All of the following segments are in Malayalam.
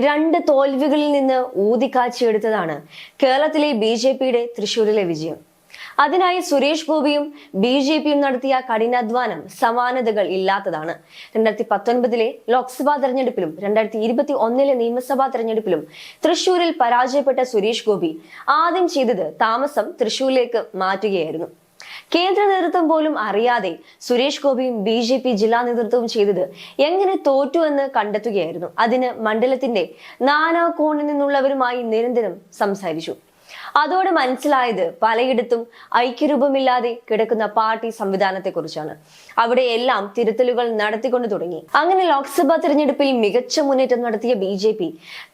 രണ്ട് തോൽവികളിൽ നിന്ന് ഊതിക്കാച്ചിയെടുത്തതാണ് കേരളത്തിലെ BJPയുടെ തൃശൂരിലെ വിജയം. അതിനായി സുരേഷ് ഗോപിയും BJPയും നടത്തിയ കഠിനാധ്വാനം സമാനതകൾ ഇല്ലാത്തതാണ്. 2019 ലോക്സഭാ തെരഞ്ഞെടുപ്പിലും 2021 നിയമസഭാ തെരഞ്ഞെടുപ്പിലും തൃശൂരിൽ പരാജയപ്പെട്ട സുരേഷ് ഗോപി ആദ്യം ചെയ്തത് താമസം തൃശൂരിലേക്ക് മാറ്റുകയായിരുന്നു. കേന്ദ്ര നേതൃത്വം പോലും അറിയാതെ സുരേഷ് ഗോപിയും BJP ജില്ലാ നേതൃത്വവും ചെയ്തത് എങ്ങനെ തോറ്റുവെന്ന് കണ്ടെത്തുകയായിരുന്നു. അതിന് മണ്ഡലത്തിന്റെ നാനാകോണിൽ നിന്നുള്ളവരുമായി നിരന്തരം സംസാരിച്ചു. അതോടെ മനസ്സിലായത് പലയിടത്തും ഐക്യരൂപമില്ലാതെ കിടക്കുന്ന പാർട്ടി സംവിധാനത്തെക്കുറിച്ചാണ്. അവിടെയെല്ലാം തിരുത്തലുകൾ നടത്തിക്കൊണ്ടു തുടങ്ങി. അങ്ങനെ ലോക്സഭാ തെരഞ്ഞെടുപ്പിൽ മികച്ച മുന്നേറ്റം നടത്തിയ BJP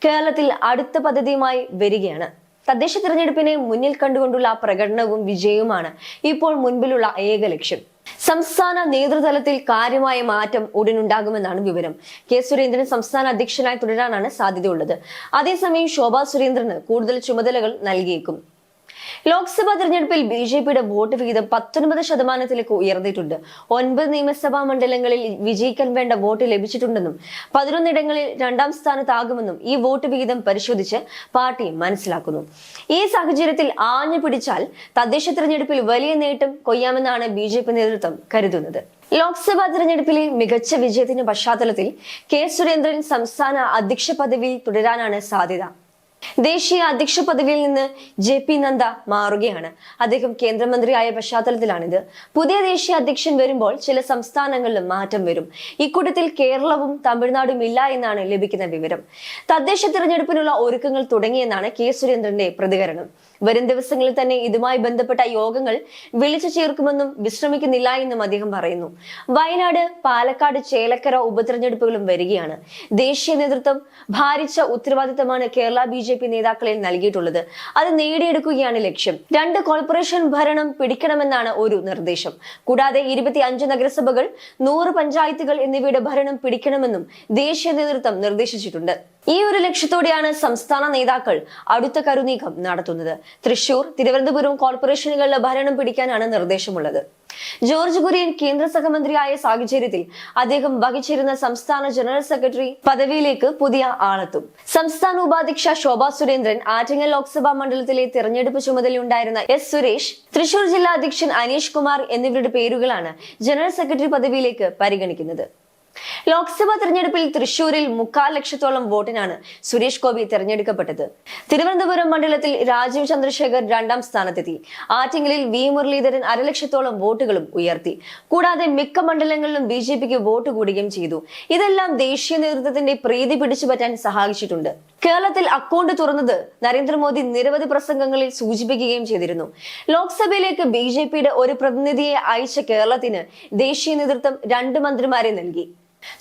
കേരളത്തിൽ അടുത്ത പദ്ധതിയുമായി വരികയാണ്. തദ്ദേശ തെരഞ്ഞെടുപ്പിനെ മുന്നിൽ കണ്ടുകൊണ്ടുള്ള പ്രകടനവും വിജയവുമാണ് ഇപ്പോൾ മുൻപിലുള്ള ഏക ലക്ഷ്യം. സംസ്ഥാന നേതൃതലത്തിൽ കാര്യമായ മാറ്റം ഉടനുണ്ടാകുമെന്നാണ് വിവരം. കെ സുരേന്ദ്രൻ സംസ്ഥാന അധ്യക്ഷനായി തുടരാനാണ് സാധ്യതയുള്ളത്. അതേസമയം ശോഭാ സുരേന്ദ്രന് കൂടുതൽ ചുമതലകൾ നൽകിയേക്കും. ലോക്സഭാ തെരഞ്ഞെടുപ്പിൽ BJPയുടെ വോട്ട് വിഹിതം 19% ഉയർന്നിട്ടുണ്ട്. 9 നിയമസഭാ മണ്ഡലങ്ങളിൽ വിജയിക്കാൻ വേണ്ട വോട്ട് ലഭിച്ചിട്ടുണ്ടെന്നും 11 ഇടങ്ങളിൽ 2ാം സ്ഥാനത്താകുമെന്നും ഈ വോട്ട് വിഹിതം പരിശോധിച്ച് പാർട്ടി മനസ്സിലാക്കുന്നു. ഈ സാഹചര്യത്തിൽ ആഞ്ഞു പിടിച്ചാൽ തദ്ദേശ തെരഞ്ഞെടുപ്പിൽ വലിയ നേട്ടം കൊയ്യാമെന്നാണ് BJP നേതൃത്വം കരുതുന്നത്. ലോക്സഭാ തെരഞ്ഞെടുപ്പിലെ മികച്ച വിജയത്തിന്റെ പശ്ചാത്തലത്തിൽ കെ സുരേന്ദ്രൻ സംസ്ഥാന അധ്യക്ഷ പദവിയിൽ തുടരാനാണ് സാധ്യത. ദേശീയ അധ്യക്ഷ പദവിയിൽ നിന്ന് JP നദ്ദ മാറുകയാണ്. അദ്ദേഹം കേന്ദ്രമന്ത്രിയായ പശ്ചാത്തലത്തിലാണിത്. പുതിയ ദേശീയ അധ്യക്ഷൻ വരുമ്പോൾ ചില സംസ്ഥാനങ്ങളിലും മാറ്റം വരും. ഇക്കൂട്ടത്തിൽ കേരളവും തമിഴ്നാടും ഇല്ല എന്നാണ് ലഭിക്കുന്ന വിവരം. തദ്ദേശ തിരഞ്ഞെടുപ്പിനുള്ള ഒരുക്കങ്ങൾ തുടങ്ങിയെന്നാണ് കെ സുരേന്ദ്രന്റെ പ്രതികരണം. വരും ദിവസങ്ങളിൽ തന്നെ ഇതുമായി ബന്ധപ്പെട്ട യോഗങ്ങൾ വിളിച്ചു ചേർക്കുമെന്നും വിശ്രമിക്കുന്നില്ല എന്നും അദ്ദേഹം പറയുന്നു. വയനാട്, പാലക്കാട്, ചേലക്കര ഉപതെരഞ്ഞെടുപ്പുകളും വരികയാണ്. ദേശീയ നേതൃത്വം ഭാരിച്ച ഉത്തരവാദിത്തമാണ് കേരള BJP നേതാക്കളിൽ നൽകിയിട്ടുള്ളത്. അത് നേടിയെടുക്കുകയാണ് ലക്ഷ്യം. 2 കോർപ്പറേഷൻ ഭരണം പിടിക്കണമെന്നാണ് ഒരു നിർദ്ദേശം. കൂടാതെ 25 നഗരസഭകൾ, 100 പഞ്ചായത്തുകൾ എന്നിവയുടെ ഭരണം പിടിക്കണമെന്നും ദേശീയ നേതൃത്വം നിർദ്ദേശിച്ചിട്ടുണ്ട്. ഈ ഒരു ലക്ഷ്യത്തോടെയാണ് സംസ്ഥാന നേതാക്കൾ അടുത്ത കരുനീക്കം നടത്തുന്നത്. തൃശൂർ, തിരുവനന്തപുരം കോർപ്പറേഷനുകളിലെ ഭരണം പിടിക്കാനാണ് നിർദ്ദേശമുള്ളത്. ജോർജ് കുര്യൻ കേന്ദ്ര സഹമന്ത്രിയായ സാഹചര്യത്തിൽ അദ്ദേഹം വഹിച്ചിരുന്ന സംസ്ഥാന ജനറൽ സെക്രട്ടറി പദവിയിലേക്ക് പുതിയ ആളെത്തും. സംസ്ഥാന ഉപാധ്യക്ഷ ശോഭാ സുരേന്ദ്രൻ, ആറ്റിങ്ങൽ ലോക്സഭാ മണ്ഡലത്തിലെ തെരഞ്ഞെടുപ്പ് ചുമതലയുണ്ടായിരുന്ന S സുരേഷ്, തൃശൂർ ജില്ലാ അധ്യക്ഷൻ അനീഷ് കുമാർ എന്നിവരുടെ പേരുകളാണ് ജനറൽ സെക്രട്ടറി പദവിയിലേക്ക് പരിഗണിക്കുന്നത്. ലോക്സഭാ തെരഞ്ഞെടുപ്പിൽ തൃശൂരിൽ 3/4 ലക്ഷത്തോളം വോട്ടിനാണ് സുരേഷ് ഗോപി തെരഞ്ഞെടുക്കപ്പെട്ടത്. തിരുവനന്തപുരം മണ്ഡലത്തിൽ രാജീവ് ചന്ദ്രശേഖർ 2ാം സ്ഥാനത്തെത്തി. ആറ്റിങ്ങലിൽ V മുരളീധരൻ 1/2 ലക്ഷത്തോളം വോട്ടുകളും ഉയർത്തി. കൂടാതെ മിക്ക മണ്ഡലങ്ങളിലും BJPക്ക് വോട്ട് കൂടുകയും ചെയ്തു. ഇതെല്ലാം ദേശീയ നേതൃത്വത്തിന്റെ പ്രീതി പിടിച്ചുപറ്റാൻ സഹായിച്ചിട്ടുണ്ട്. കേരളത്തിൽ അക്കൗണ്ട് തുറന്നത് നരേന്ദ്രമോദി നിരവധി പ്രസംഗങ്ങളിൽ സൂചിപ്പിക്കുകയും ചെയ്തിരുന്നു. ലോക്സഭയിലേക്ക് BJPയുടെ ഒരു പ്രതിനിധിയെ അയച്ച കേരളത്തിന് ദേശീയ നേതൃത്വം 2 മന്ത്രിമാരെ നൽകി.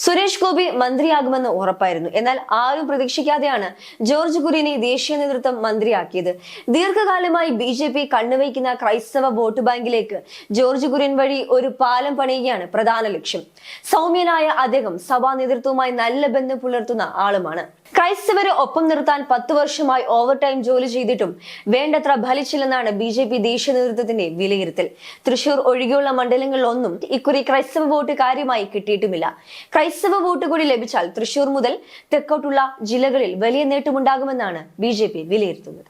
സുരേഷ് ഗോപി മന്ത്രിയാകുമെന്ന് ഉറപ്പായിരുന്നു. എന്നാൽ ആരും പ്രതീക്ഷിക്കാതെയാണ് ജോർജ് കുര്യനെ ദേശീയ നേതൃത്വം മന്ത്രിയാക്കിയത്. ദീർഘകാലമായി BJP കണ്ണുവയ്ക്കുന്ന ക്രൈസ്തവ വോട്ട് ബാങ്കിലേക്ക് ജോർജ് കുര്യൻ വഴി ഒരു പാലം പണിയുകയാണ് പ്രധാന ലക്ഷ്യം. സൗമ്യനായ അദ്ദേഹം സഭാ നേതൃത്വവുമായി നല്ല ബന്ധം പുലർത്തുന്ന ആളുമാണ്. ക്രൈസ്തവരെ ഒപ്പം നിർത്താൻ 10 വർഷമായി ഓവർ ടൈം ജോലി ചെയ്തിട്ടും വേണ്ടത്ര ഫലിച്ചില്ലെന്നാണ് BJP ദേശീയ നേതൃത്വത്തിന്റെ വിലയിരുത്തൽ. തൃശൂർ ഒഴികെയുള്ള മണ്ഡലങ്ങളിലൊന്നും ഇക്കുറി ക്രൈസ്തവ വോട്ട് കാര്യമായി കിട്ടിയിട്ടുമില്ല. ക്രൈസ്തവ വോട്ട് കൂടി ലഭിച്ചാൽ തൃശൂർ മുതൽ തെക്കോട്ടുള്ള ജില്ലകളിൽ വലിയ നേട്ടമുണ്ടാകുമെന്നാണ് BJP വിലയിരുത്തുന്നത്.